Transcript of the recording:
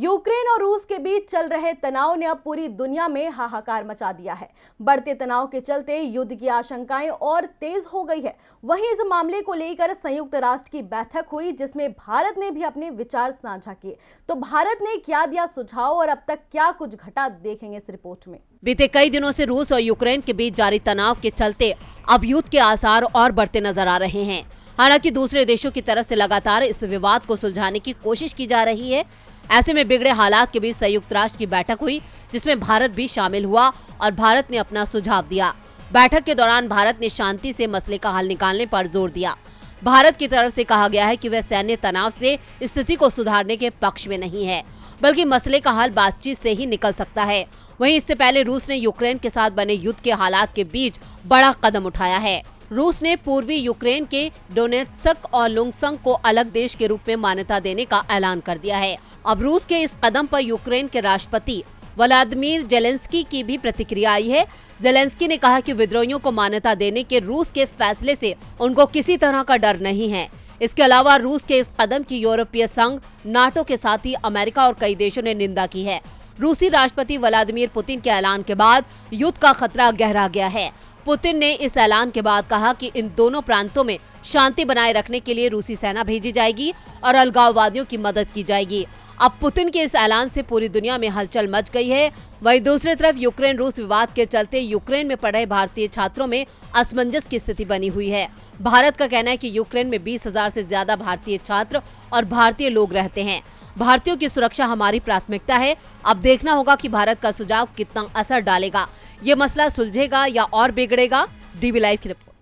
Ukraine और रूस के बीच चल रहे तनाव ने अब पूरी दुनिया में हाहाकार मचा दिया है। बढ़ते तनाव के चलते युद्ध की आशंकाएं और तेज हो गई है। वहीं इस मामले को लेकर संयुक्त राष्ट्र की बैठक हुई, जिसमें भारत ने भी अपने विचार साझा किए। तो भारत ने क्या दिया सुझाव और अब तक क्या कुछ घटा, देखेंगे इस रिपोर्ट में। बीते कई दिनों से रूस और यूक्रेन के बीच जारी तनाव के चलते अब युद्ध के आसार और बढ़ते नजर आ रहे हैं। हालांकि दूसरे देशों की तरफ से लगातार इस विवाद को सुलझाने की कोशिश की जा रही है। ऐसे में बिगड़े हालात के बीच संयुक्त राष्ट्र की बैठक हुई, जिसमें भारत भी शामिल हुआ और भारत ने अपना सुझाव दिया। बैठक के दौरान भारत ने शांति से मसले का हल निकालने पर जोर दिया। भारत की तरफ से कहा गया है कि वह सैन्य तनाव से स्थिति को सुधारने के पक्ष में नहीं है, बल्कि मसले का हल बातचीत से ही निकल सकता है। वहीं इससे पहले रूस ने यूक्रेन के साथ बने युद्ध के हालात के बीच बड़ा कदम उठाया है। रूस ने पूर्वी यूक्रेन के डोनेत्स्क और लुंगसक को अलग देश के रूप में मान्यता देने का ऐलान कर दिया है। अब रूस के इस कदम पर यूक्रेन के राष्ट्रपति व्लादिमीर जेलेंस्की की भी प्रतिक्रिया आई है। जेलेंस्की ने कहा कि विद्रोहियों को मान्यता देने के रूस के फैसले से उनको किसी तरह का डर नहीं है। इसके अलावा रूस के इस कदम की यूरोपीय संघ, नाटो के साथ ही अमेरिका और कई देशों ने निंदा की है। रूसी राष्ट्रपति व्लादिमीर पुतिन के ऐलान के बाद युद्ध का खतरा गहरा गया है। पुतिन ने इस ऐलान के बाद कहा कि इन दोनों प्रांतों में शांति बनाए रखने के लिए रूसी सेना भेजी जाएगी और अलगाववादियों की मदद की जाएगी। अब पुतिन के इस ऐलान से पूरी दुनिया में हलचल मच गई है। वहीं दूसरी तरफ यूक्रेन रूस विवाद के चलते यूक्रेन में पढ़ रहे भारतीय छात्रों में असमंजस की स्थिति बनी हुई है। भारत का कहना है कि यूक्रेन में 20,000 से ज्यादा भारतीय छात्र और भारतीय लोग रहते हैं। भारतीयों की सुरक्षा हमारी प्राथमिकता है। अब देखना होगा कि भारत का सुझाव कितना असर डालेगा। ये मसला सुलझेगा या और बिगड़ेगा। डीबी लाइव की रिपोर्ट।